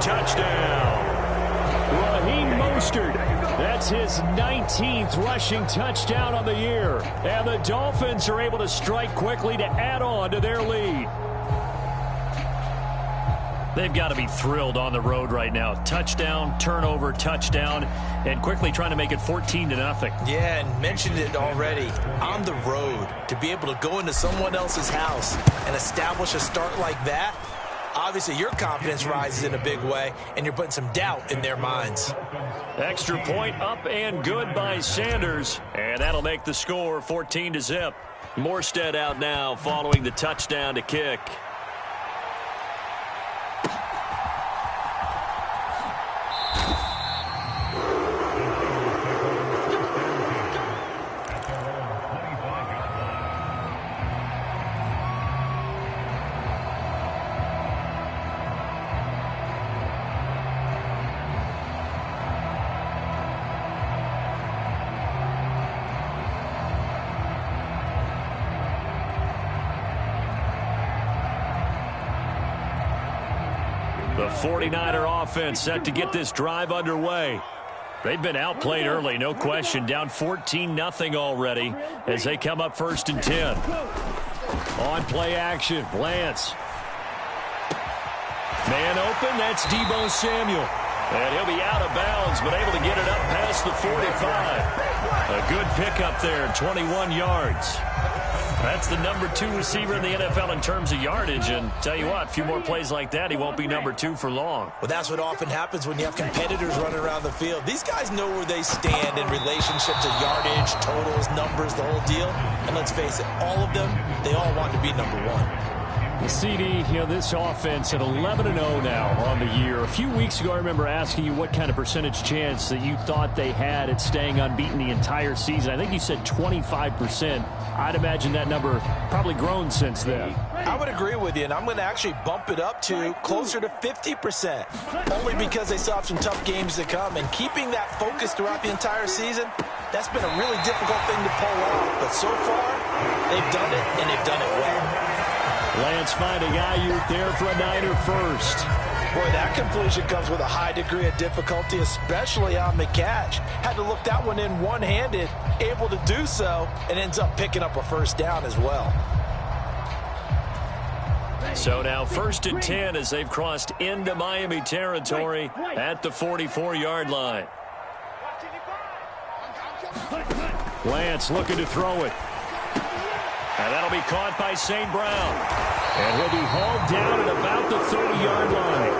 touchdown. Raheem Mostert, that's his 19th rushing touchdown on the year. And the Dolphins are able to strike quickly to add on to their lead. They've got to be thrilled on the road right now. Touchdown, turnover, touchdown, and quickly trying to make it 14-0. Yeah, and mentioned it already. On the road, to be able to go into someone else's house and establish a start like that, obviously your confidence rises in a big way, and you're putting some doubt in their minds. Extra point up and good by Sanders, and that'll make the score 14-0. Morstead out now following the touchdown to kick. The 49er offense set to get this drive underway. They've been outplayed early, no question. Down 14-0 already as they come up 1st and 10. On play action, Lance. Man open, that's Deebo Samuel. And he'll be out of bounds, but able to get it up past the 45. A good pickup there, 21 yards. That's the number 2 receiver in the NFL in terms of yardage. And tell you what, a few more plays like that, he won't be number 2 for long. Well, that's what often happens when you have competitors running around the field. These guys know where they stand in relationship to yardage, totals, numbers, the whole deal. And let's face it, all of them, they all want to be number 1. CD, this offense at 11-0 now on the year. A few weeks ago, I remember asking you what kind of percentage chance that you thought they had at staying unbeaten the entire season. I think you said 25%. I'd imagine that number probably grown since then. I would agree with you, and I'm going to actually bump it up to closer to 50%, only because they still have some tough games to come. And keeping that focus throughout the entire season, that's been a really difficult thing to pull off. But so far, they've done it, and they've done it well. Lance finding Ayuk there for a Niner first. Boy, that completion comes with a high degree of difficulty, especially on the catch. Had to look that one in one-handed, able to do so, and ends up picking up a first down as well. So now 1st and 10 as they've crossed into Miami territory at the 44-yard line. Lance looking to throw it. And that'll be caught by St. Brown. And he'll be hauled down at about the 30-yard line.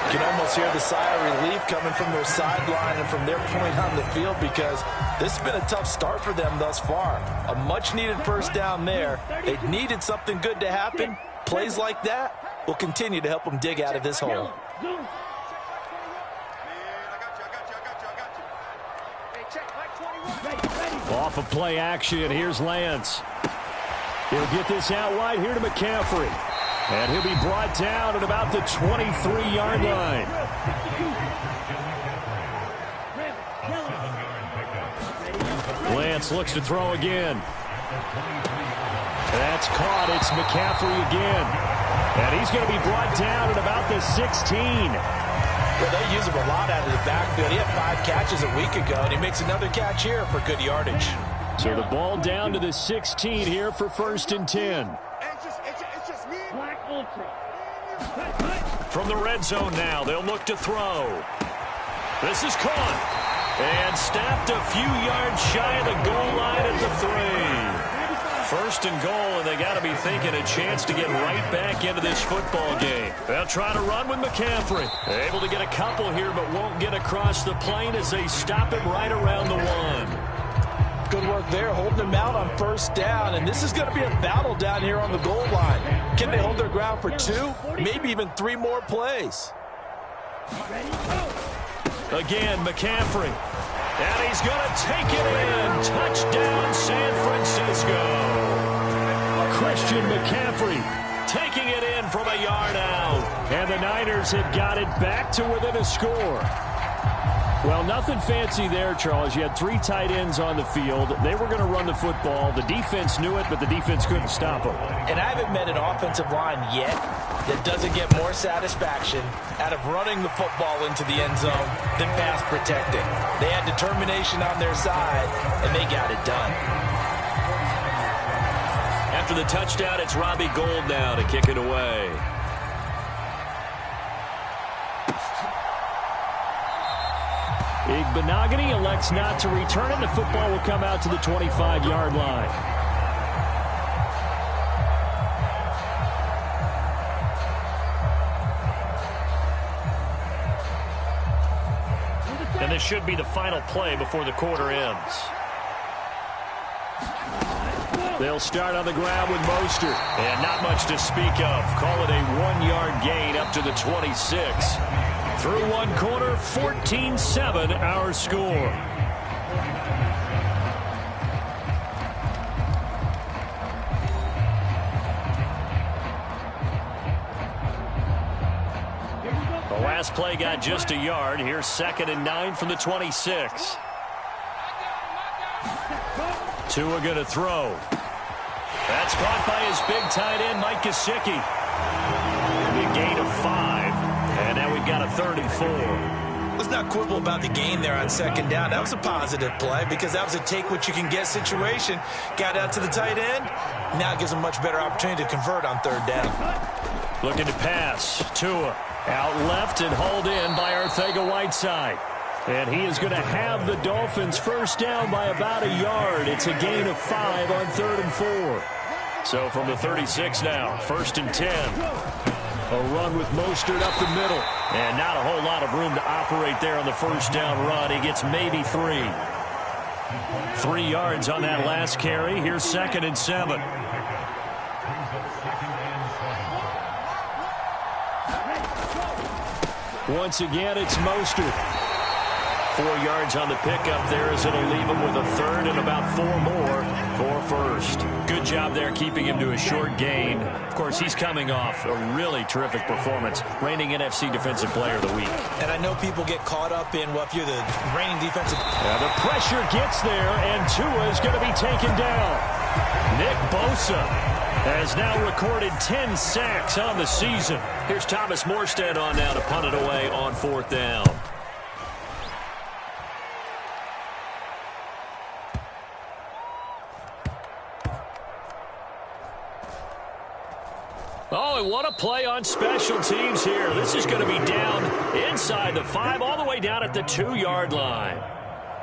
You can almost hear the sigh of relief coming from their sideline and from their point on the field, because this has been a tough start for them thus far. A much-needed first down there. They needed something good to happen. Plays like that will continue to help them dig out of this hole. Off of play action, here's Lance. He'll get this out wide here to McCaffrey. And he'll be brought down at about the 23-yard line. Lance looks to throw again. That's caught. It's McCaffrey again. And he's going to be brought down at about the 16. Well, they use him a lot out of the backfield. He had 5 catches a week ago, and he makes another catch here for good yardage. So the ball down to the 16 here for 1st and 10. From the red zone now, they'll look to throw. This is caught. And snapped a few yards shy of the goal line at the 3. 1st and goal, and they got to be thinking a chance to get right back into this football game. They'll try to run with McCaffrey. Able to get a couple here, but won't get across the plane as they stop him right around the 1. Good work there, holding them out on 1st down, and this is going to be a battle down here on the goal line. Can they hold their ground for 2, maybe even 3 more plays? Again, McCaffrey. And he's going to take it in. Touchdown, San Francisco. Christian McCaffrey taking it in from a yard out. And the Niners have got it back to within a score. Well, nothing fancy there, Charles. You had 3 tight ends on the field. They were going to run the football. The defense knew it, but the defense couldn't stop them. And I haven't met an offensive line yet that doesn't get more satisfaction out of running the football into the end zone than pass protecting. They had determination on their side, and they got it done. After the touchdown, it's Robbie Gould now to kick it away. Igbenogany elects not to return it. The football will come out to the 25-yard line. And this should be the final play before the quarter ends. They'll start on the ground with Mostert. And not much to speak of. Call it a 1-yard gain up to the 26. Through one quarter, 14-7 our score. The last play got just a yard. Here's 2nd and 9 from the 26. Tua going to throw. That's caught by his big tight end, Mike Gesicki. Big gain of 5. And now we've got a 3rd and 4. Let's not quibble about the gain there on 2nd down. That was a positive play because that was a take-what-you-can-get situation. Got out to the tight end. Now it gives him much better opportunity to convert on 3rd down. Looking to pass. Tua out left and hauled in by Arcega-Whiteside. And he is going to have the Dolphins first down by about a yard. It's a gain of 5 on 3rd and 4. So from the 36 now, 1st and 10. A run with Mostert up the middle. And not a whole lot of room to operate there on the first down run. He gets maybe 3. 3 yards on that last carry. Here's 2nd and 7. Once again, it's Mostert. 4 yards on the pickup there as it'll leave him with a 3rd and about 4 more for 1st. Good job there keeping him to a short gain. Of course, he's coming off a really terrific performance, reigning NFC Defensive Player of the Week. And I know people get caught up in, well, if you're the reigning defensive... The pressure gets there, and Tua is going to be taken down. Nick Bosa has now recorded 10 sacks on the season. Here's Thomas Morstead on now to punt it away on 4th down. Oh, and what a play on special teams here. This is going to be down inside the 5, all the way down at the 2-yard line.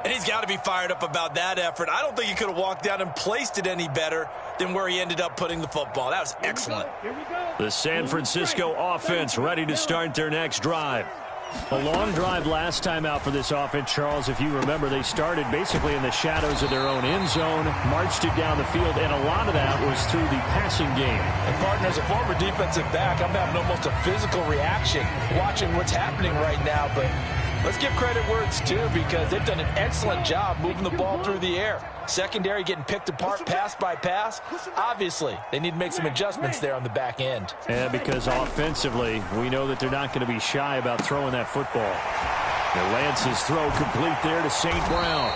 And he's got to be fired up about that effort. I don't think he could have walked down and placed it any better than where he ended up putting the football. That was excellent. The San Francisco offense ready to start their next drive. A long drive last time out for this offense, Charles. If you remember, they started basically in the shadows of their own end zone, marched it down the field, and a lot of that was through the passing game. And, partner, as a former defensive back, I'm having almost a physical reaction watching what's happening right now. But let's give credit where it's due because they've done an excellent job moving the ball through the air. Secondary getting picked apart pass by pass. Obviously, they need to make some adjustments there on the back end. And because offensively, we know that they're not going to be shy about throwing that football. And Lance's throw complete there to St. Brown.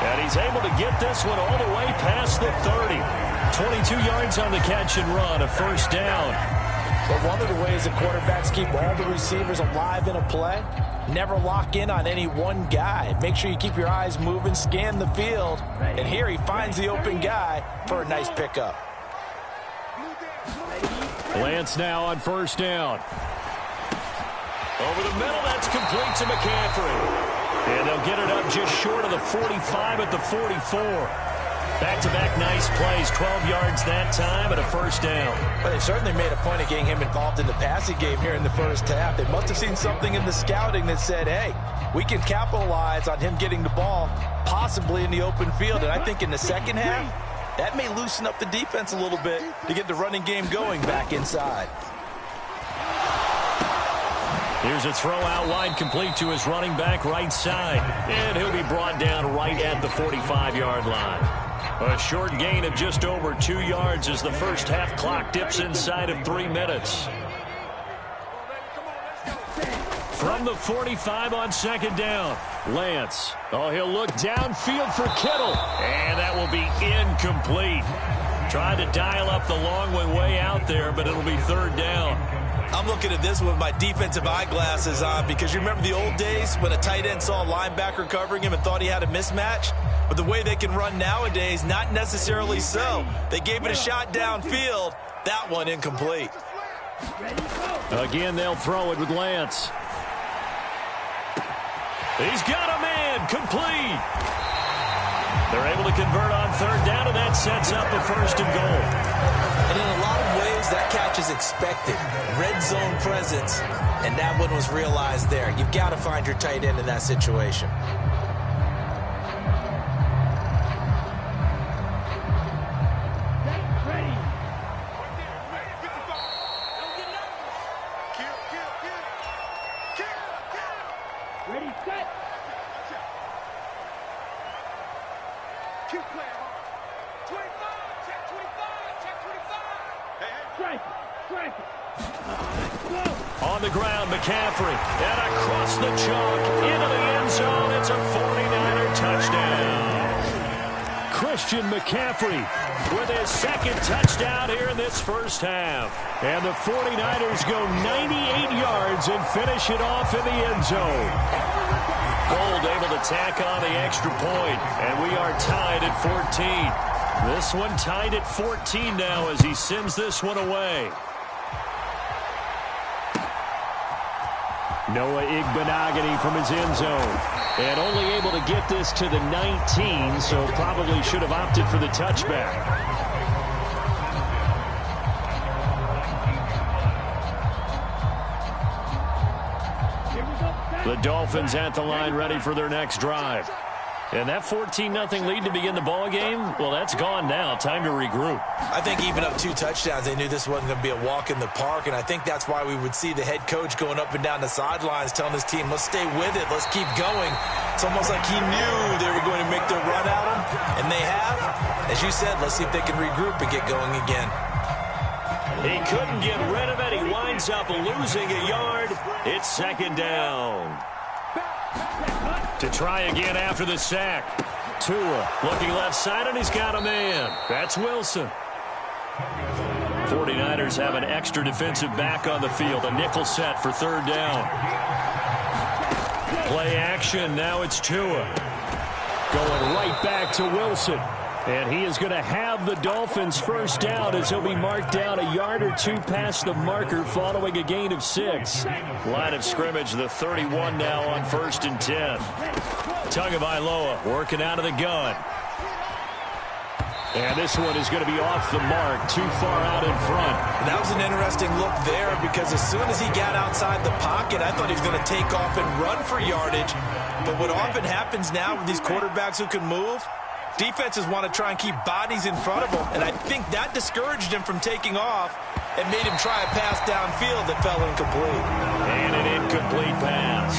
And he's able to get this one all the way past the 30. 22 yards on the catch and run, a 1st down. But one of the ways that quarterbacks keep all the receivers alive in a play, never lock in on any one guy. Make sure you keep your eyes moving, scan the field. And here he finds the open guy for a nice pickup. Lance now on 1st down. Over the middle, that's complete to McCaffrey. And they'll get it up just short of the 45 at the 44. Back-to-back nice plays, 12 yards that time and a 1st down. But they certainly made a point of getting him involved in the passing game here in the first half. They must have seen something in the scouting that said, hey, we can capitalize on him getting the ball, possibly in the open field. And I think in the second half, that may loosen up the defense a little bit to get the running game going back inside. Here's a throw out wide, complete to his running back right side. And he'll be brought down right at the 45-yard line. A short gain of just over 2 yards as the first half clock dips inside of 3 minutes. From the 45 on second down. Lance. Oh, he'll look downfield for Kittle. And that will be incomplete. Tried to dial up the long way out there, but it'll be third down. I'm looking at this with my defensive eyeglasses on because you remember the old days when a tight end saw a linebacker covering him and thought he had a mismatch? But the way they can run nowadays, not necessarily so. They gave it a shot downfield. That one incomplete. Again, they'll throw it with Lance. He's got a man, complete. They're able to convert on third down, and that sets up a first and goal. And in a lot of ways, that catch is expected. Red zone presence, and that one was realized there. You've got to find your tight end in that situation. On the ground, McCaffrey. And across the chalk, into the end zone. It's a 49er touchdown. Christian McCaffrey with his second touchdown here in this first half. And the 49ers go 98 yards and finish it off in the end zone. Gold able to tack on the extra point, and we are tied at 14. This one tied at 14 now as he sends this one away. Noah Igbenogany from his end zone. And only able to get this to the 19, so probably should have opted for the touchback. The Dolphins at the line ready for their next drive. And that 14-0 lead to begin the ball game, well, that's gone now. Time to regroup. I think even up 2 touchdowns, they knew this wasn't going to be a walk in the park, and I think that's why we would see the head coach going up and down the sidelines telling his team, let's stay with it, let's keep going. It's almost like he knew they were going to make their run at him, and they have. As you said, let's see if they can regroup and get going again. He couldn't get rid of it. He winds up losing a yard. It's second down. To try again after the sack. Tua looking left side, and he's got a man. That's Wilson. 49ers have an extra defensive back on the field. A nickel set for third down. Play action. Now it's Tua. Going right back to Wilson. And he is going to have the Dolphins first down as he'll be marked down a yard or two past the marker following a gain of 6. Line of scrimmage, the 31 now on 1st and 10. Tagovailoa working out of the gun. And this one is going to be off the mark, too far out in front. And that was an interesting look there because as soon as he got outside the pocket, I thought he was going to take off and run for yardage. But what often happens now with these quarterbacks who can move, defenses want to try and keep bodies in front of them, and I think that discouraged him from taking off and made him try a pass downfield that fell incomplete. And an incomplete pass.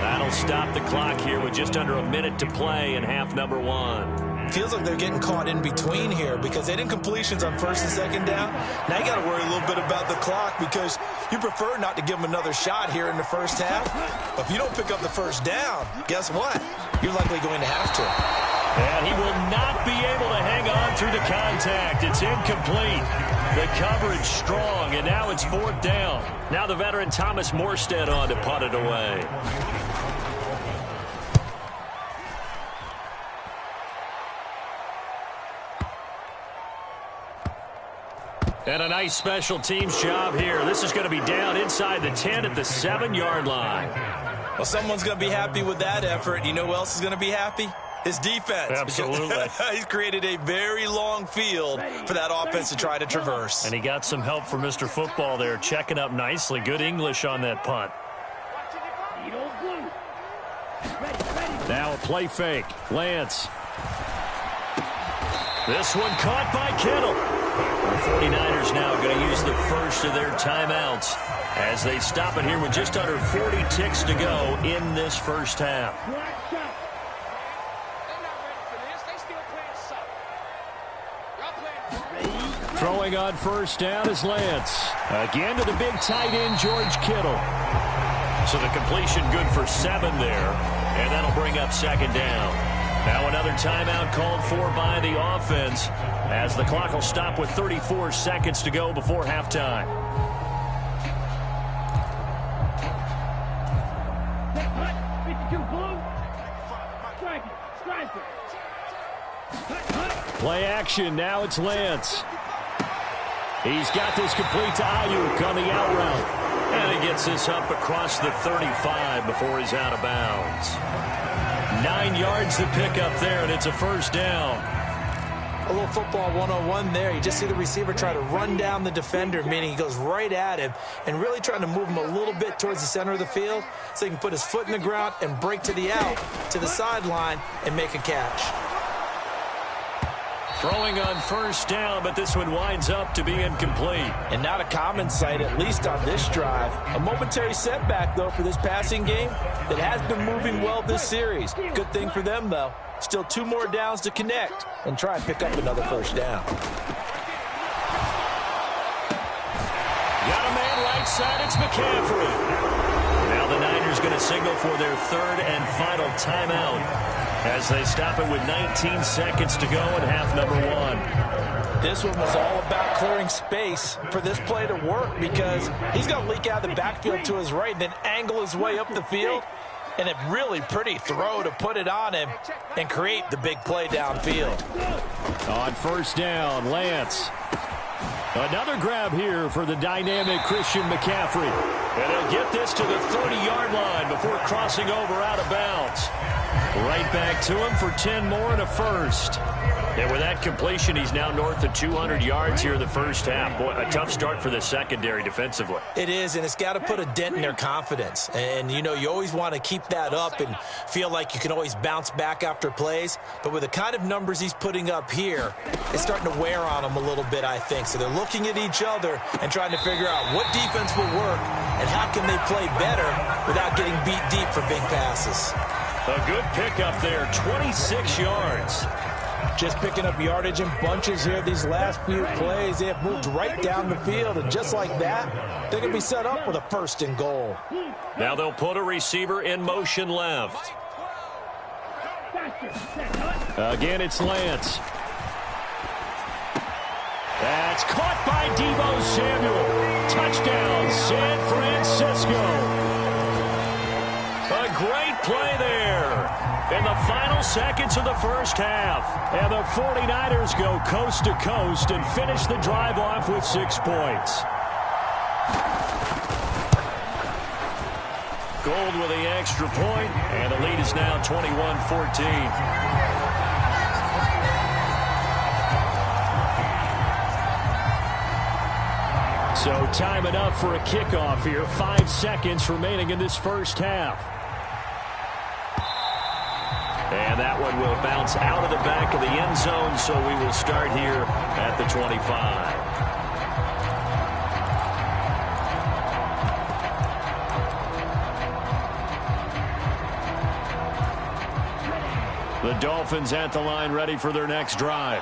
That'll stop the clock here with just under a minute to play in half number 1. Feels like they're getting caught in between here because they had incompletions on 1st and 2nd down. Now you got to worry a little bit about the clock because you prefer not to give them another shot here in the first half. But if you don't pick up the first down, guess what? You're likely going to have to. And he will not be able to hang on through the contact. It's incomplete. The coverage strong, and now it's 4th down. Now the veteran Thomas Morstead on to punt it away. And a nice special teams job here. This is going to be down inside the 10 at the 7-yard line. Well, someone's going to be happy with that effort. You know who else is going to be happy? His defense. Absolutely. He's created a very long field for that offense to try to traverse. And he got some help from Mr. Football there, checking up nicely. Good English on that punt. Now a play fake. Lance. This one caught by Kittle. The 49ers now going to use the first of their timeouts as they stop it here with just under 40 ticks to go in this first half. Throwing on first down is Lance. Again to the big tight end, George Kittle. So the completion good for 7 there, and that'll bring up second down. Now another timeout called for by the offense as the clock will stop with 34 seconds to go before halftime. Play action. Now it's Lance. He's got this complete to Ayuk on the out route. And he gets this up across the 35 before he's out of bounds. 9 yards to pick up there, and it's a first down. A little football 101 there. You just see the receiver try to run down the defender, meaning he goes right at him and really trying to move him a little bit towards the center of the field so he can put his foot in the ground and break to the out, to the sideline, and make a catch. Throwing on first down, but this one winds up to be incomplete. And not a common sight, at least on this drive. A momentary setback, though, for this passing game that has been moving well this series. Good thing for them, though. Still 2 more downs to connect and try and pick up another first down. Got a man right side, it's McCaffrey. Now the Niners going to signal for their 3rd and final timeout as they stop it with 19 seconds to go in half number 1. This one was all about clearing space for this play to work because he's going to leak out of the backfield to his right and then angle his way up the field. And a really pretty throw to put it on him and create the big play downfield. On first down, Lance. Another grab here for the dynamic Christian McCaffrey. And he'll get this to the 30-yard line before crossing over out of bounds. Right back to him for 10 more and a first. And with that completion, he's now north of 200 yards here in the first half. Boy, a tough start for the secondary defensively. It is, and it's got to put a dent in their confidence. And, you know, you always want to keep that up and feel like you can always bounce back after plays. But with the kind of numbers he's putting up here, it's starting to wear on them a little bit, I think. So they're looking at each other and trying to figure out what defense will work and how can they play better without getting beat deep for big passes. A good pickup there, 26 yards. Just picking up yardage in bunches here these last few plays. They have moved right down the field, and just like that, they're going to be set up with a 1st and goal. Now they'll put a receiver in motion left. Again, it's Lance. That's caught by Deebo Samuel. Touchdown, San Francisco. A great play there in the final seconds of the first half. And the 49ers go coast to coast and finish the drive off with 6 points. Gold with the extra point, and the lead is now 21-14. So time enough for a kickoff here. 5 seconds remaining in this first half. And that one will bounce out of the back of the end zone, so we will start here at the 25. The Dolphins at the line ready for their next drive.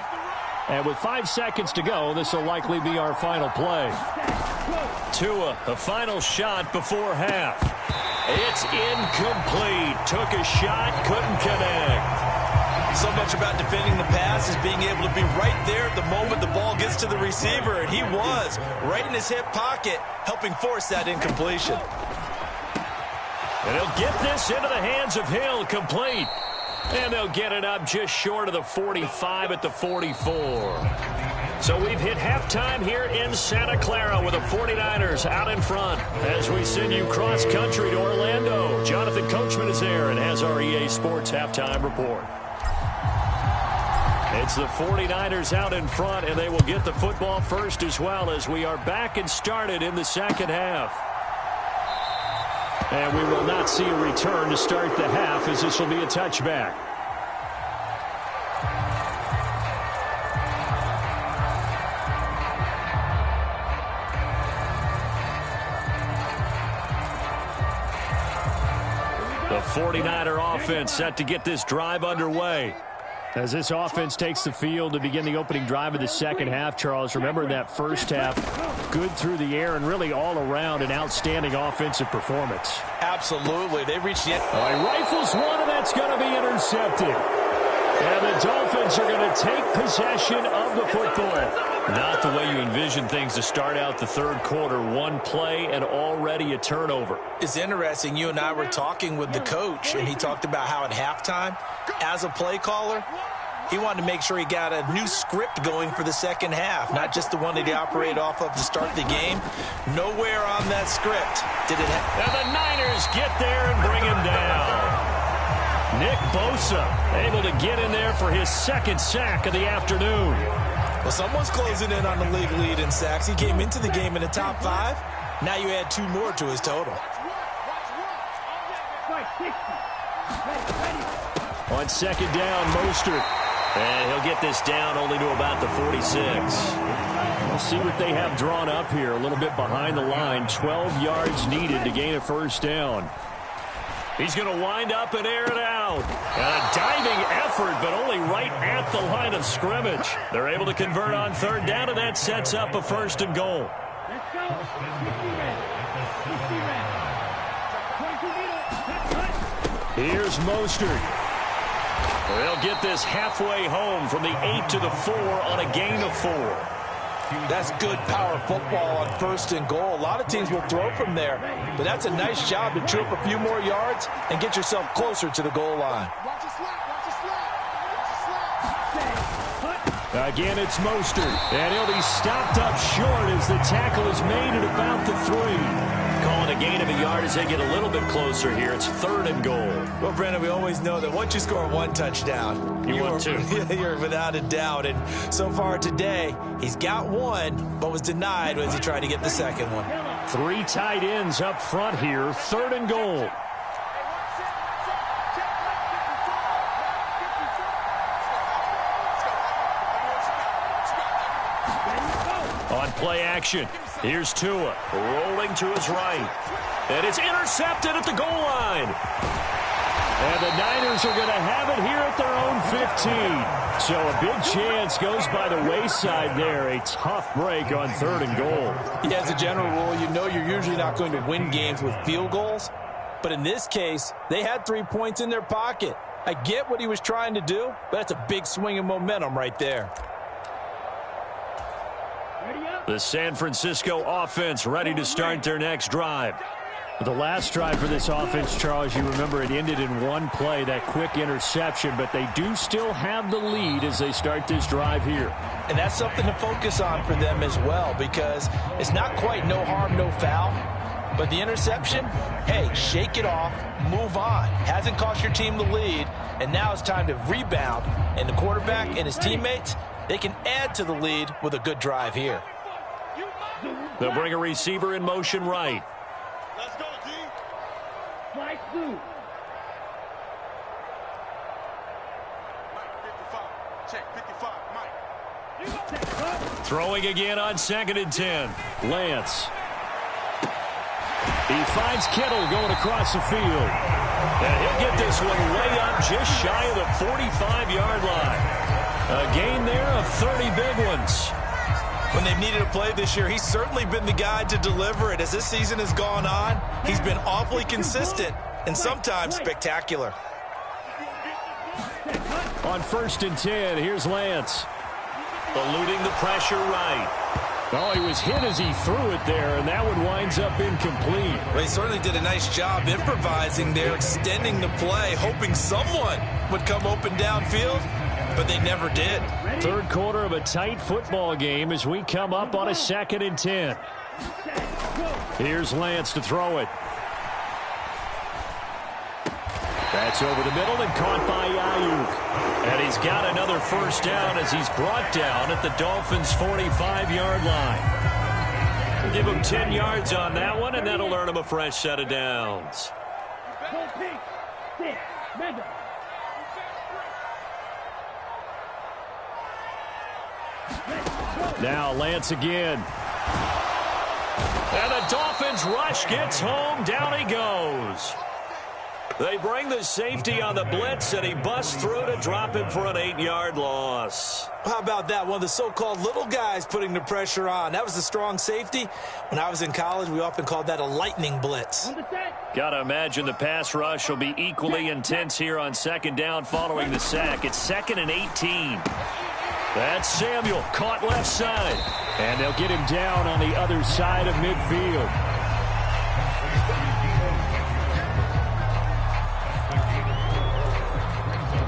And with 5 seconds to go, this will likely be our final play. Tua, the final shot before half. It's incomplete. Took a shot, couldn't connect. So much about defending the pass is being able to be right there at the moment the ball gets to the receiver, and he was right in his hip pocket, helping force that incompletion. And he'll get this into the hands of Hill, complete. And they'll get it up just short of the 45 at the 44. So we've hit halftime here in Santa Clara with the 49ers out in front as we send you cross-country to Orlando. Jonathan Coachman is there and has our EA Sports halftime report. It's the 49ers out in front, and they will get the football first as well as we are back and started in the second half. And we will not see a return to start the half as this will be a touchback. The 49er offense set to get this drive underway. As this offense takes the field to begin the opening drive of the second half, Charles, remember in that first half, good through the air and really all around an outstanding offensive performance. Absolutely. They reached the end. He rifles one, and that's going to be intercepted. And the Dolphins are going to take possession of the football. Not the way you envision things to start out the third quarter. One play and already a turnover. It's interesting. You and I were talking with the coach, and he talked about how at halftime, as a play caller, he wanted to make sure he got a new script going for the second half, not just the one that he operated off of to start the game. Nowhere on that script did it happen. And the Niners get there and bring him down. Nick Bosa able to get in there for his second sack of the afternoon. Well, someone's closing in on the league lead in sacks. He came into the game in the top 5. Now you add 2 more to his total. On second down, Mostert. And he'll get this down only to about the 46. We'll see what they have drawn up here. A little bit behind the line. 12 yards needed to gain a first down. He's going to wind up and air it out. A diving effort, but only right at the line of scrimmage. They're able to convert on third down, and that sets up a first and goal. Here's Mostert. They'll get this halfway home from the 8 to the 4 on a gain of 4. That's good power football on first and goal. A lot of teams will throw from there, but that's a nice job to chew up a few more yards and get yourself closer to the goal line. Again, it's Mostert, and he'll be stopped up short as the tackle is made at about the 3. Calling a gain of a yard as they get a little bit closer here. It's third and goal. Well, Brandon, we always know that once you score 1 touchdown, you're without a doubt. And so far today, he's got 1, but was denied as he tried to get the second one. 3 tight ends up front here. Third and goal. On play action, here's Tua, rolling to his right. And it's intercepted at the goal line. And the Niners are going to have it here at their own 15. So a big chance goes by the wayside there. A tough break on third and goal. Yeah, as a general rule, you know you're usually not going to win games with field goals. But in this case, they had 3 points in their pocket. I get what he was trying to do, but that's a big swing of momentum right there. The San Francisco offense ready to start their next drive. The last drive for this offense, Charles, you remember it ended in 1 play, that quick interception, but they do still have the lead as they start this drive here. And that's something to focus on for them as well, because it's not quite no harm, no foul. But the interception, hey, shake it off, move on. Hasn't cost your team the lead, and now it's time to rebound. And the quarterback and his teammates, they can add to the lead with a good drive here. They'll bring a receiver in motion right. Let's go, D. Fly through. Mike, 55. Check, 55. Mike. Throwing again on 2nd and 10. Lance. He finds Kittle going across the field. And he'll get this one way up just shy of the 45-yard line. A gain there of 30 big ones. When they've needed a play this year, he's certainly been the guy to deliver it. As this season has gone on, he's been awfully consistent and sometimes spectacular. On 1st and 10, here's Lance. Eluding the pressure right. Oh, he was hit as he threw it there, and that one winds up incomplete. Well, he certainly did a nice job improvising there, extending the play, hoping someone would come open downfield, but they never did. Third quarter of a tight football game as we come up on a 2nd and 10. Here's Lance to throw it. That's over the middle and caught by Ayuk. And he's got another first down as he's brought down at the Dolphins' 45-yard line. We'll give him 10 yards on that one, and that'll earn him a fresh set of downs. Now Lance again. And the Dolphins rush gets home. Down he goes. They bring the safety on the blitz, and he busts through to drop him for an 8-yard loss. How about that? One of the so-called little guys putting the pressure on. That was a strong safety. When I was in college, we often called that a lightning blitz. Got to imagine the pass rush will be equally intense here on second down following the sack. It's 2nd and 18. That's Samuel, caught left side. And they'll get him down on the other side of midfield.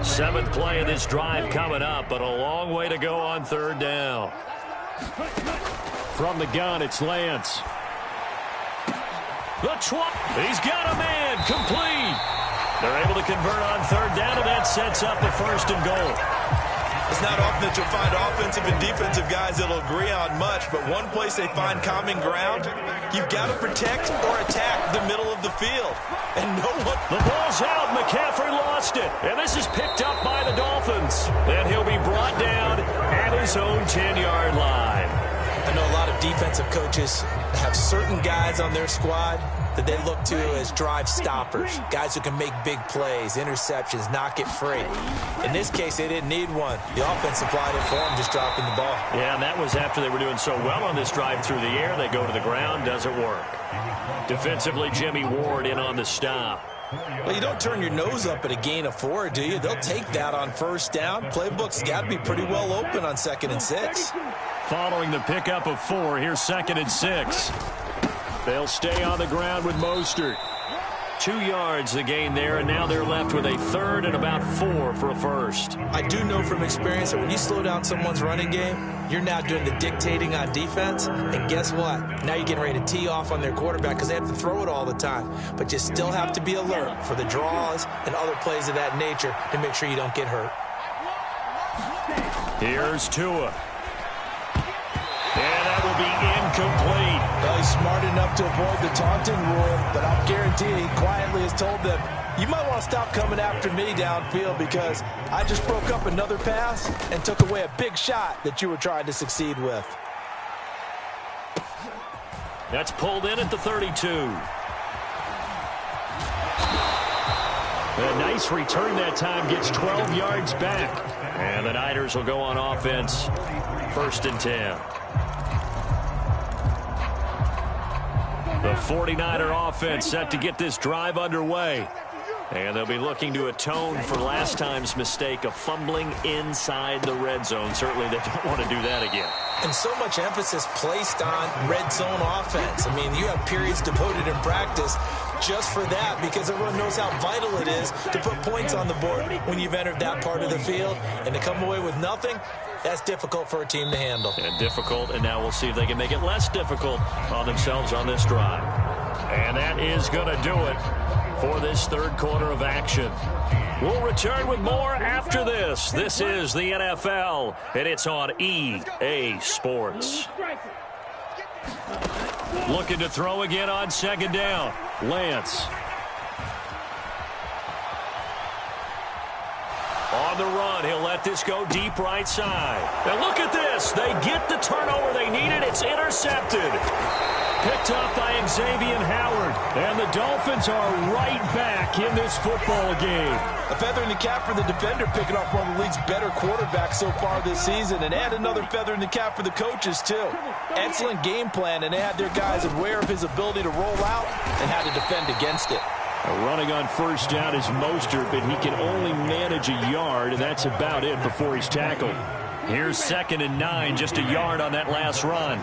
Seventh play of this drive coming up, but a long way to go on third down. From the gun, it's Lance. He's got a man, complete. They're able to convert on third down, and that sets up the 1st and goal. It's not often that you'll find offensive and defensive guys that'll agree on much, but one place they find common ground, you've got to protect or attack the middle of the field. And no one... The ball's out. McCaffrey lost it. And this is picked up by the Dolphins. And he'll be brought down at his own 10-yard line. I know a lot of defensive coaches have certain guys on their squad that they look to as drive stoppers, guys who can make big plays, interceptions, knock it free. In this case, they didn't need one. The offense supplied it for them, just dropping the ball. Yeah, and that was after they were doing so well on this drive through the air. They go to the ground, doesn't work. Defensively, Jimmy Ward in on the stop. Well, you don't turn your nose up at a gain of 4, do you? They'll take that on first down. Playbook's got to be pretty well open on 2nd and 6. Following the pickup of 4, here's 2nd and 6. They'll stay on the ground with Mostert. 2 yards the gain there, and now they're left with a 3rd and about 4 for a 1st. I do know from experience that when you slow down someone's running game, you're now doing the dictating on defense, and guess what? Now you're getting ready to tee off on their quarterback because they have to throw it all the time. But you still have to be alert for the draws and other plays of that nature to make sure you don't get hurt. Here's Tua. And that will be incomplete. Well, he's smart enough to avoid the taunting rule, but I'll guarantee he quietly has told them, you might want to stop coming after me downfield because I just broke up another pass and took away a big shot that you were trying to succeed with. That's pulled in at the 32. A nice return that time, gets 12 yards back. And the Niners will go on offense, 1st and 10. The 49er offense set to get this drive underway. And they'll be looking to atone for last time's mistake of fumbling inside the red zone. Certainly they don't want to do that again. And so much emphasis placed on red zone offense. I mean, you have periods devoted in practice just for that because everyone knows how vital it is to put points on the board when you've entered that part of the field. And to come away with nothing, that's difficult for a team to handle. And difficult, and now we'll see if they can make it less difficult on themselves on this drive. And that is going to do it for this 3rd quarter of action. We'll return with more after this. This is the NFL, and it's on EA Sports. Looking to throw again on 2nd down. Lance. On the run, he'll let this go deep right side. And look at this. They get the turnover they needed. It's intercepted. Picked up by Xavier Howard. And the Dolphins are right back in this football game. A feather in the cap for the defender, picking off one of the league's better quarterbacks so far this season. And add another feather in the cap for the coaches, too. Excellent game plan, and they had their guys aware of his ability to roll out and how to defend against it. Running on first down is Mostert, but he can only manage a yard, and that's about it before he's tackled. Here's 2nd and 9, just a yard on that last run.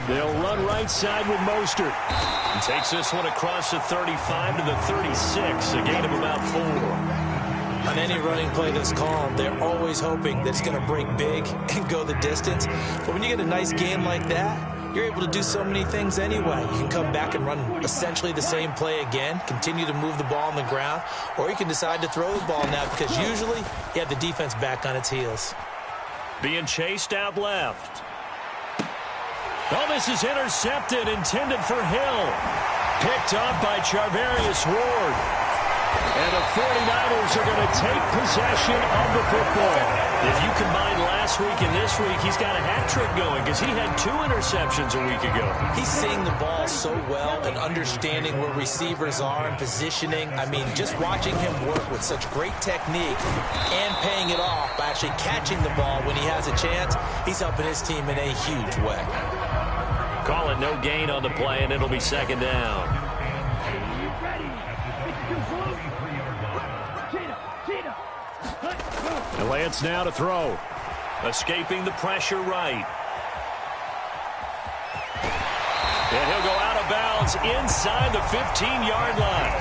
They'll run right side with Mostert. He takes this one across the 35 to the 36, a gain of about 4. On any running play that's called, they're always hoping that it's going to break big and go the distance. But when you get a nice game like that, you're able to do so many things anyway. You can come back and run essentially the same play again, continue to move the ball on the ground, or you can decide to throw the ball now because usually you have the defense back on its heels. Being chased out left. Oh, this is intercepted, intended for Hill. Picked up by Charvarius Ward. And the 49ers are going to take possession of the football. If you combine last week and this week, he's got a hat trick going because he had 2 interceptions a week ago. He's seeing the ball so well and understanding where receivers are and positioning. I mean, just watching him work with such great technique and paying it off by actually catching the ball when he has a chance, he's helping his team in a huge way. Call it no gain on the play, and it'll be second down. And Lance now to throw. Escaping the pressure right. And he'll go out of bounds inside the 15-yard line.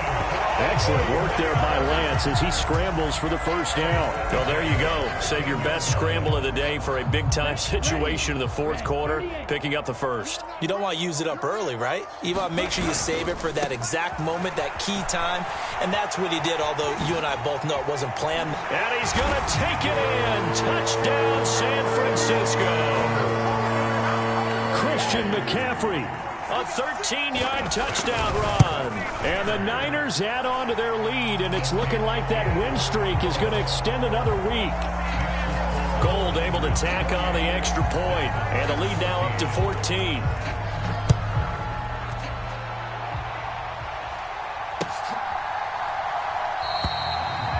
Excellent work there by Lance as he scrambles for the first down. Well, there you go. Save your best scramble of the day for a big-time situation in the fourth quarter, picking up the first. You don't want to use it up early, right? You want to make sure you save it for that exact moment, that key time, and that's what he did, although you and I both know it wasn't planned. And he's going to take it in. Touchdown, San Francisco. Christian McCaffrey. A 13-yard touchdown run. And the Niners add on to their lead, and it's looking like that win streak is going to extend another week. Gold able to tack on the extra point, and the lead now up to 14.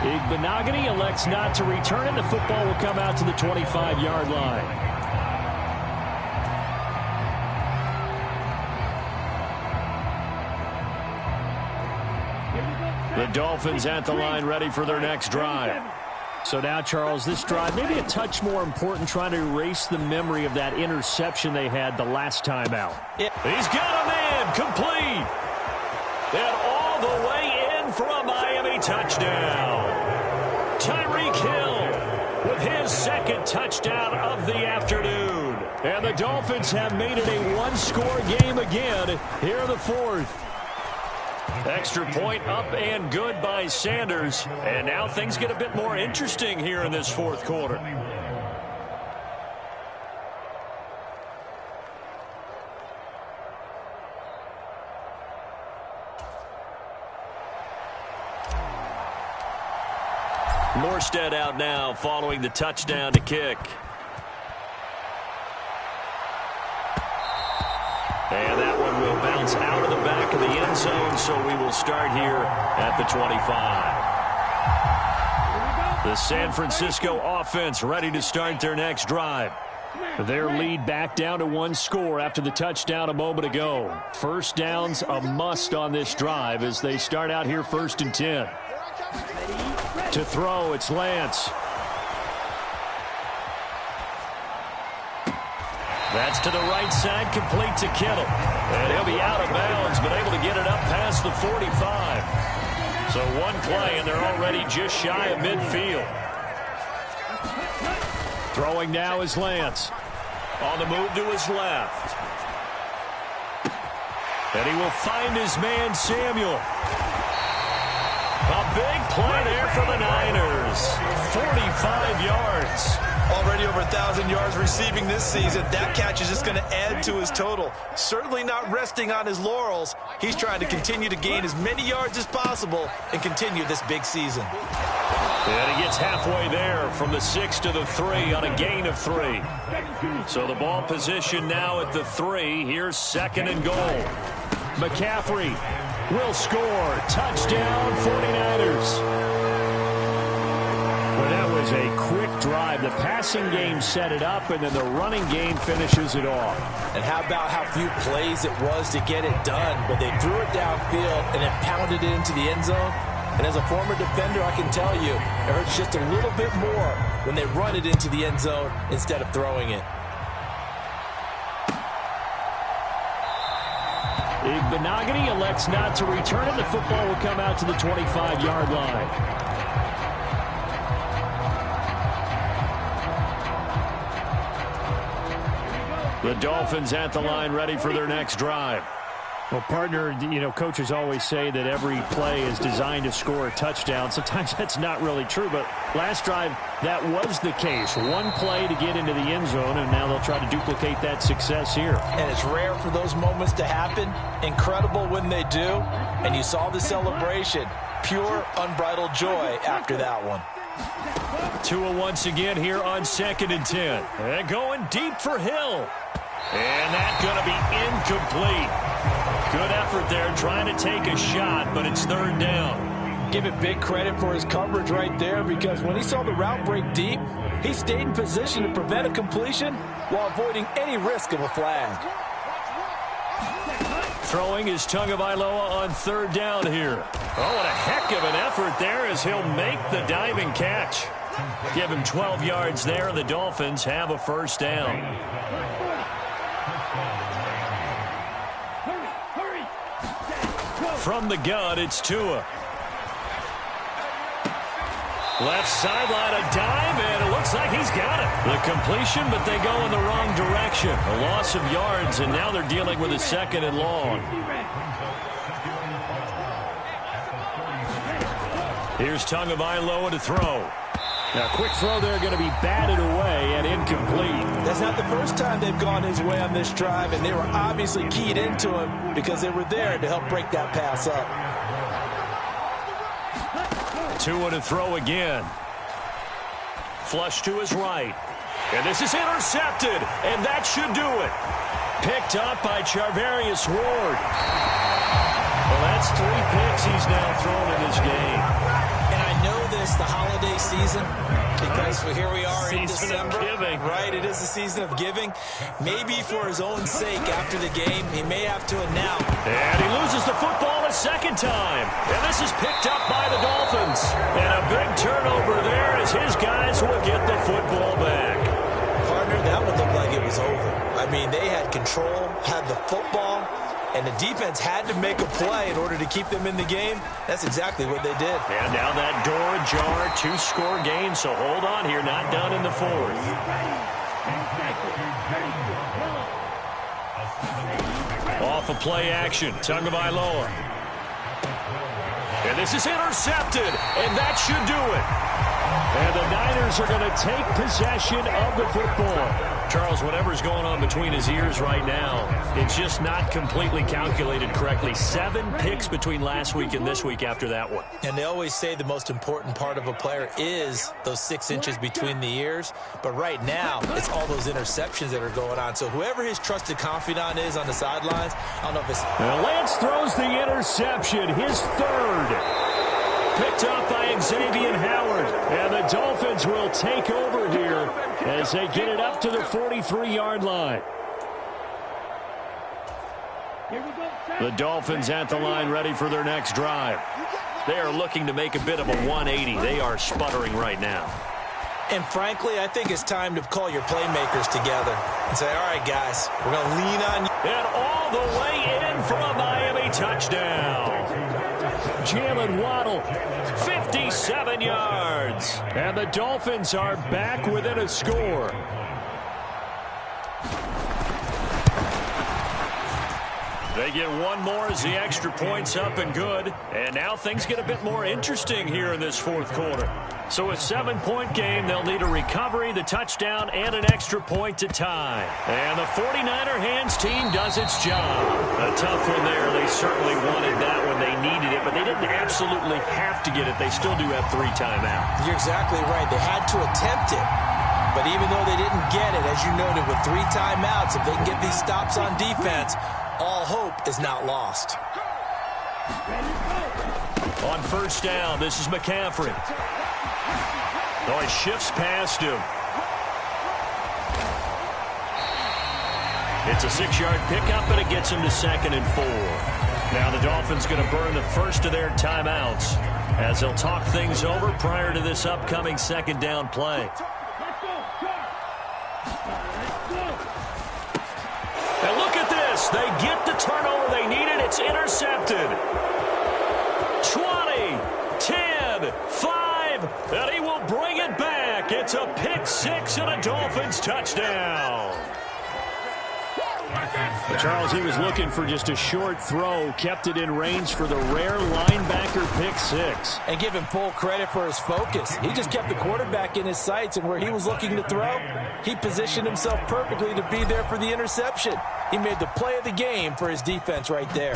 Igbenogany elects not to return it. The football will come out to the 25-yard line. The Dolphins at the line ready for their next drive. So now, Charles, this drive maybe a touch more important, trying to erase the memory of that interception they had the last time out. Yeah. He's got a man complete. And all the way in for a Miami touchdown. Tyreek Hill with his second touchdown of the afternoon. And the Dolphins have made it a one-score game again here in the fourth. Extra point up and good by Sanders. And now things get a bit more interesting here in this fourth quarter. Morstead out now following the touchdown to kick. And that one will bounce out of the back of the end zone, so we will start here at the 25. The San Francisco offense ready to start their next drive. Their lead back down to one score after the touchdown a moment ago. First down's a must on this drive as they start out here 1st and 10. To throw, it's Lance. That's to the right side, complete to Kittle. And he'll be out of bounds, but able to get it up past the 45. So one play, and they're already just shy of midfield. Throwing now is Lance. On the move to his left. And he will find his man, Samuel. A big play there for the Niners. 45 yards. Already over 1,000 yards receiving this season. That catch is just going to add to his total. Certainly not resting on his laurels. He's trying to continue to gain as many yards as possible and continue this big season. And he gets halfway there from the 6 to the 3 on a gain of 3. So the ball position now at the 3. Here's 2nd and goal. McCaffrey will score. Touchdown, 49ers. Well, that was a quick drive. The passing game set it up, and then the running game finishes it off. And how about how few plays it was to get it done, but they threw it downfield and then pounded it into the end zone. And as a former defender, I can tell you, it hurts just a little bit more when they run it into the end zone instead of throwing it. Igbenogany elects not to return it. The football will come out to the 25-yard line. The Dolphins at the line ready for their next drive. Well, partner, you know, coaches always say that every play is designed to score a touchdown. Sometimes that's not really true, but last drive, that was the case. One play to get into the end zone, and now they'll try to duplicate that success here. And it's rare for those moments to happen. Incredible when they do. And you saw the celebration. Pure, unbridled joy after that one. Tua once again here on 2nd and 10. And going deep for Hill. And that's going to be incomplete. Good effort there trying to take a shot, but it's 3rd down. Give it big credit for his coverage right there, because when he saw the route break deep, he stayed in position to prevent a completion while avoiding any risk of a flag. Throwing is Tagovailoa on 3rd down here. Oh, what a heck of an effort there as he'll make the diving catch. Give him 12 yards there, and the Dolphins have a 1st down. From the gun, it's Tua. Left sideline, a dive, and it looks like he's got it. The completion, but they go in the wrong direction. A loss of yards, and now they're dealing with a 2nd and long. Here's Tagovailoa to throw. Now, quick throw there, going to be batted away and incomplete. That's not the first time they've gone his way on this drive, and they were obviously keyed into him because they were there to help break that pass up. Tua to throw again. Flush to his right. And this is intercepted, and that should do it. Picked up by Charvarius Ward. Well, that's 3 picks he's now thrown in this game. And I know this, the holiday season, because here we are in December. Season of giving. Right, it is the season of giving. Maybe for his own sake after the game, he may have to announce. And he loses the football a 2nd time. And this is picked up by the Dolphins. And a big turnover there as his guys will get the football back. Partner, that would look like it was over. I mean, they had control, had the football, and the defense had to make a play in order to keep them in the game. That's exactly what they did. And now that door ajar, 2-score game, so hold on here, not done in the 4th. Off of play action, Tagovailoa. And this is intercepted, and that should do it. And the Niners are going to take possession of the football. Charles, whatever's going on between his ears right now, it's just not completely calculated correctly. 7 picks between last week and this week after that one. And they always say the most important part of a player is those 6 inches between the ears. But right now, it's all those interceptions that are going on. So whoever his trusted confidant is on the sidelines, I don't know if it's... And Lance throws the interception, his 3rd. Picked up by Xavier Howard. And the Dolphins will take over here as they get it up to the 43-yard line. The Dolphins at the line ready for their next drive. They are looking to make a bit of a 180. They are sputtering right now. And frankly, I think it's time to call your playmakers together and say, all right, guys, we're going to lean on you. And all the way in for a Miami touchdown. Jalen Waddle, 57 yards. And the Dolphins are back within a score. They get one more as the extra point's up and good. And now things get a bit more interesting here in this 4th quarter. So a 7-point game, they'll need a recovery, the touchdown, and an extra point to tie. And the 49er hands team does its job. A tough one there. They certainly wanted that when they needed it, but they didn't absolutely have to get it. They still do have 3 timeouts. You're exactly right. They had to attempt it. But even though they didn't get it, as you noted, with 3 timeouts, if they can get these stops on defense, all hope is not lost. On 1st down, this is McCaffrey. Oh, he shifts past him. It's a 6-yard pickup, but it gets him to 2nd and 4. Now the Dolphins going to burn the first of their timeouts as they'll talk things over prior to this upcoming 2nd down play. And look at this. They get the turnover they needed. It's intercepted. 20, 10, 5, and he will bring it back. It's a pick 6 and a Dolphins touchdown. But Charles, he was looking for just a short throw, kept it in range for the rare linebacker pick six. And give him full credit for his focus. He just kept the quarterback in his sights, and where he was looking to throw, he positioned himself perfectly to be there for the interception. He made the play of the game for his defense right there.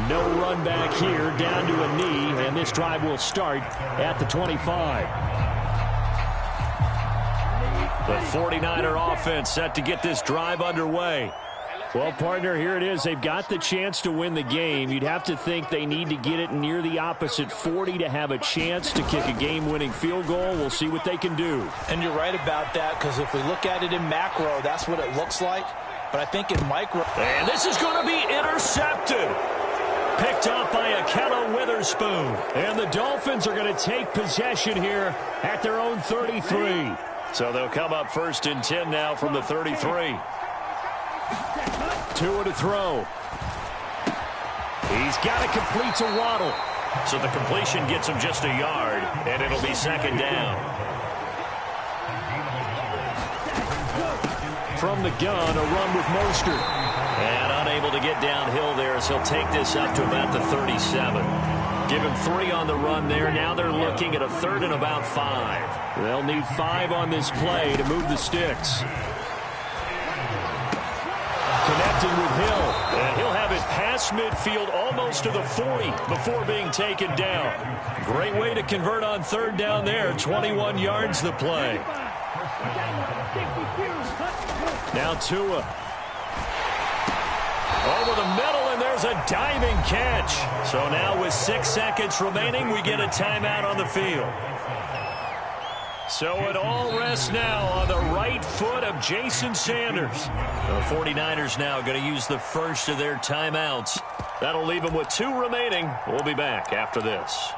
No run back here, down to a knee, and this drive will start at the 25. The 49er offense set to get this drive underway. Well, partner, here it is. They've got the chance to win the game. You'd have to think they need to get it near the opposite 40 to have a chance to kick a game-winning field goal. We'll see what they can do. And you're right about that, because if we look at it in macro, that's what it looks like. But I think in micro... And this is going to be intercepted. Picked up by Akello Witherspoon. And the Dolphins are going to take possession here at their own 33. So they'll come up 1st and 10 now from the 33. Tua to throw. He's got it complete to Waddle. So the completion gets him just a yard, and it'll be 2nd down. From the gun, a run with Mostert. And unable to get downhill there as he'll take this up to about the 37. Give him 3 on the run there. Now they're looking at a 3rd and about 5. They'll need 5 on this play to move the sticks. Connecting with Hill. And he'll have it past midfield almost to the 40 before being taken down. Great way to convert on 3rd down there. 21 yards the play. Now Tua. Over the middle, and there's a diving catch. So now with 6 seconds remaining, we get a timeout on the field. So it all rests now on the right foot of Jason Sanders. The 49ers now going to use the first of their timeouts. That'll leave them with 2 remaining. We'll be back after this.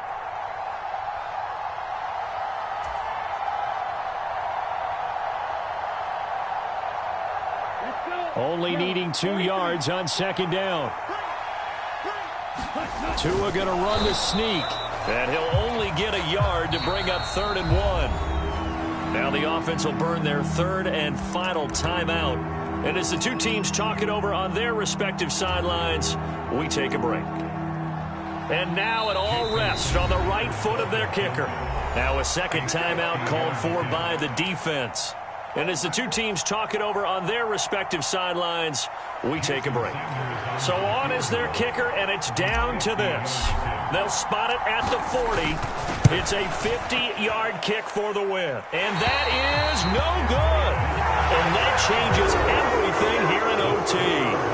Only needing 2 yards on 2nd down. Tua going to run the sneak. And he'll only get a yard to bring up 3rd and 1. Now the offense will burn their 3rd and final timeout. And as the 2 teams talk it over on their respective sidelines, we take a break. And now it all rests on the right foot of their kicker. Now a 2nd timeout called for by the defense. And as the 2 teams talk it over on their respective sidelines, we take a break. So on is their kicker, and it's down to this. They'll spot it at the 40. It's a 50-yard kick for the win. And that is no good. And that changes everything here in OT.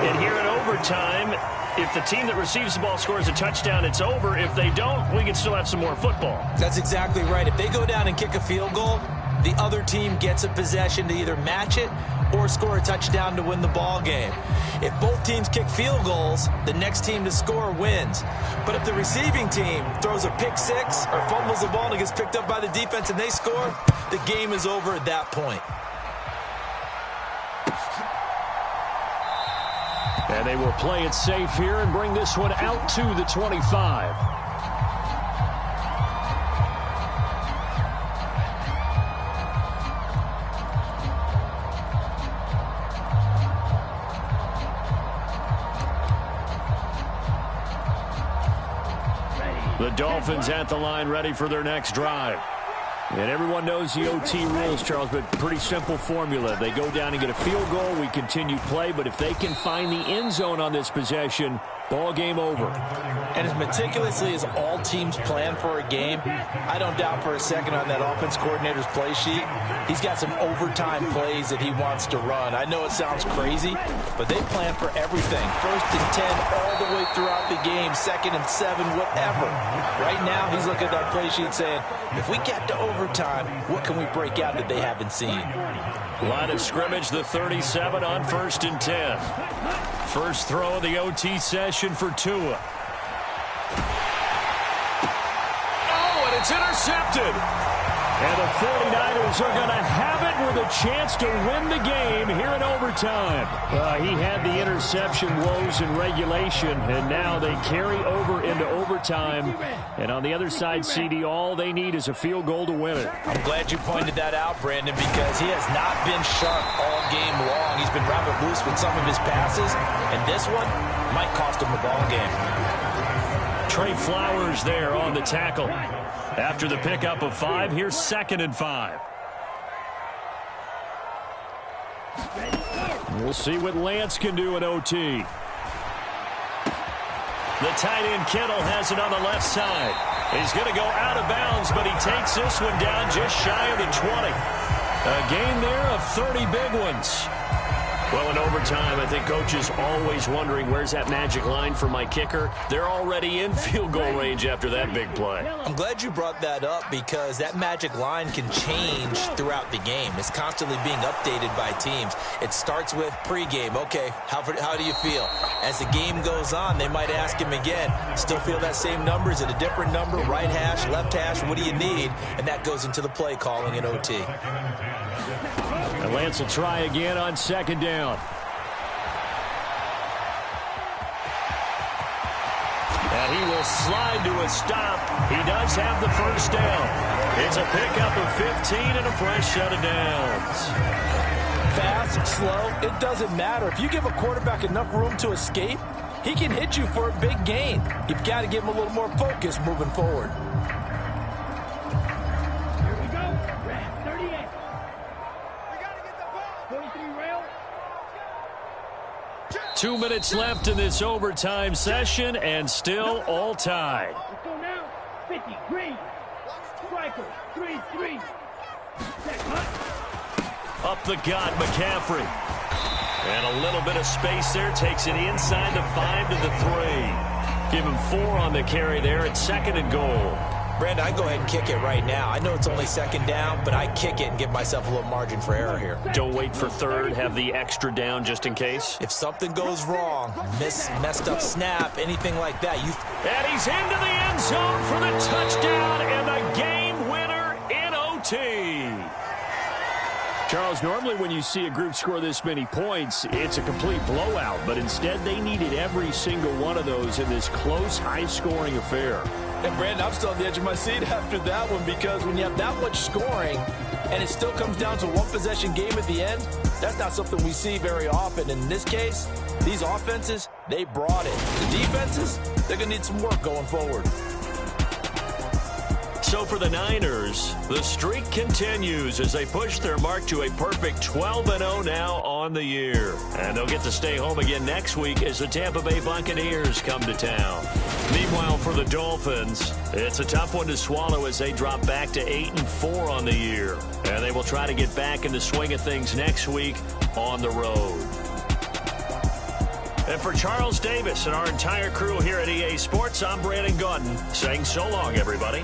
And here in overtime, if the team that receives the ball scores a touchdown, it's over. If they don't, we can still have some more football. That's exactly right. If they go down and kick a field goal, the other team gets a possession to either match it or score a touchdown to win the ball game. If both teams kick field goals, the next team to score wins. But if the receiving team throws a pick 6 or fumbles the ball and it gets picked up by the defense and they score, the game is over at that point. And they will play it safe here and bring this one out to the 25. The Dolphins at the line, ready for their next drive. And everyone knows the OT rules, Charles, but pretty simple formula. They go down and get a field goal, we continue play, but if they can find the end zone on this possession, ball game over. And as meticulously as all teams plan for a game, I don't doubt for a second on that offense coordinator's play sheet, he's got some overtime plays that he wants to run. I know it sounds crazy, but they plan for everything. 1st and 10 all the way throughout the game, 2nd and 7, whatever. Right now, he's looking at that play sheet saying, if we get to overtime, what can we break out that they haven't seen? Line of scrimmage, the 37 on 1st and 10. First throw of the OT session for Tua. Oh, and it's intercepted. And the 49ers are going to have it with a chance to win the game here in overtime. overtime. He had the interception woes in regulation, and now they carry over into overtime. And on the other side, CD, all they need is a field goal to win it. I'm glad you pointed that out, Brandon, because he has not been sharp all game long. He's been rather loose with some of his passes, and this one might cost him the ball game. Trey Flowers there on the tackle. After the pickup of 5, here's 2nd and 5. We'll see what Lance can do in OT. The tight end Kittle has it on the left side. He's going to go out of bounds, but he takes this one down just shy of the 20. A gain there of 30 big ones. Well, in overtime, I think Coach is always wondering, where's that magic line for my kicker? They're already in field goal range after that big play. I'm glad you brought that up because that magic line can change throughout the game. It's constantly being updated by teams. It starts with pregame. Okay, how do you feel? As the game goes on, they might ask him again, still feel that same number? Is it a different number? Right hash, left hash, what do you need? And that goes into the play calling in OT. And Lance will try again on 2nd down. And he will slide to a stop. He does have the first down. It's a pickup of 15 and a fresh set of downs. Fast, slow, it doesn't matter. If you give a quarterback enough room to escape, he can hit you for a big gain. You've got to give him a little more focus moving forward. 2 minutes left in this overtime session, and still all tied. Let's go now. 50, green. Striker, 3-3. Up the gut, McCaffrey. And a little bit of space there. Takes it inside the 5 to the 3. Give him 4 on the carry there at 2nd and goal. Brandon, I go ahead and kick it right now. I know it's only 2nd down, but I kick it and give myself a little margin for error here. Don't wait for 3rd. Have the extra down just in case. If something goes wrong, messed up snap, anything like that, And he's into the end zone for the touchdown and the game winner in OT. Charles, normally when you see a group score this many points, it's a complete blowout. But instead, they needed every single one of those in this close, high-scoring affair. And Brandon, I'm still on the edge of my seat after that one because when you have that much scoring and it still comes down to a one-possession game at the end, that's not something we see very often. And in this case, these offenses, they brought it. The defenses, they're going to need some work going forward. So for the Niners, the streak continues as they push their mark to a perfect 12-0 now on the year. And they'll get to stay home again next week as the Tampa Bay Buccaneers come to town. Meanwhile, for the Dolphins, it's a tough one to swallow as they drop back to 8-4 on the year. And they will try to get back in the swing of things next week on the road. And for Charles Davis and our entire crew here at EA Sports, I'm Brandon Gaudin saying so long, everybody.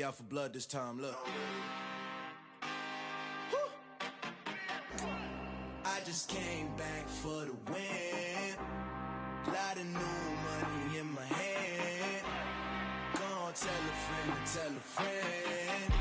be out for blood this time, look. I just came back for the win. Lot of new money in my hand. Gonna tell a friend to tell a friend.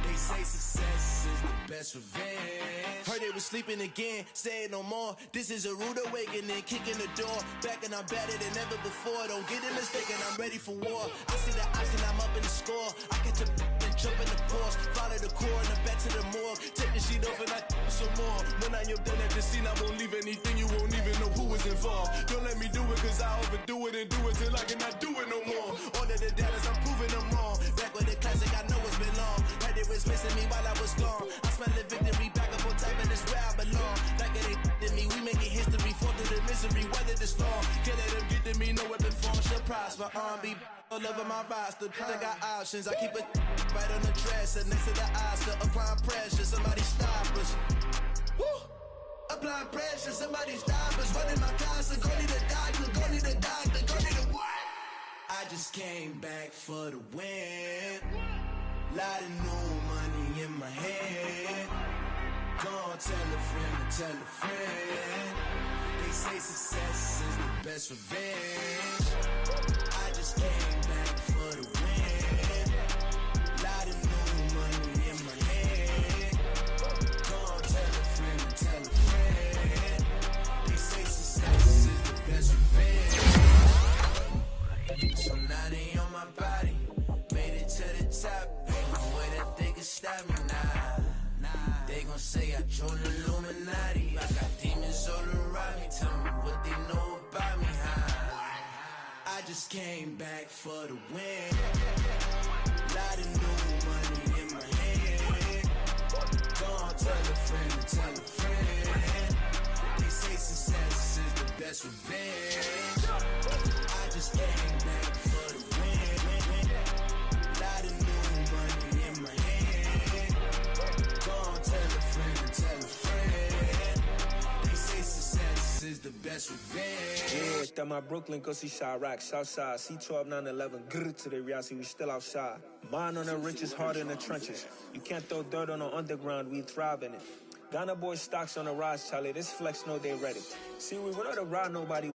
They say success is the best revenge. Heard they was sleeping again, say it no more. This is a rude awakening, kicking the door. Back and I'm better than ever before. Don't get it mistaken, I'm ready for war. I see the option, I'm up in the score. I catch a and jump in the course. Follow the core and the back to the morgue. Take the sheet off and I some more. When I am done at the scene, I won't leave anything. You won't even know who was involved. Don't let me do it, cause I overdo it and do it till I cannot do it no more. All of the doubters, I'm proving them wrong. Back with the classic, I know it's been long. Like they was missing me while I was gone. I smell the victory, back up on top, and it's where I belong. Like it ain't to me, we making history. Fall through the misery, weather the storm. Can't let them get to me, no weapon form shall prosper. R&B all over my roster. I got options, I keep it right on the dresser. Next to the Oscar, applying pressure. Somebody stop us. Woo! Applying pressure, somebody stop us. Running my concert, go need a doctor, go need a doctor, go need a what? I just came back for the win. Lot of new money in my hand. Gonna tell a friend to tell a friend. They say success is the best revenge. I just came back for the win. Lot of new money in my hand. Gonna tell a friend to tell a friend. They say success is the best revenge. So now they on my body. Made it to the top. Ain't no way that they can stop me now. They gon' say I joined the Illuminati. I got demons all around me. Tell me what they know about me, huh? I just came back for the win. Lot of new money in my hand. Gonna tell a friend to tell a friend. They say success is the best revenge. I just came back for the win. Lot of new money in my hand. Gonna tell a friend to tell a friend. They say success is the best revenge. Yeah, that my Brooklyn, go see Chirac, Southside, C12, 911, grr to the reality, we still outside. Mine on the riches, hard in the trenches. You can't throw dirt on the underground, we thrive in it. Ghana boy stocks on the rise, Charlie. This flex know they ready. See, we went on to ride nobody.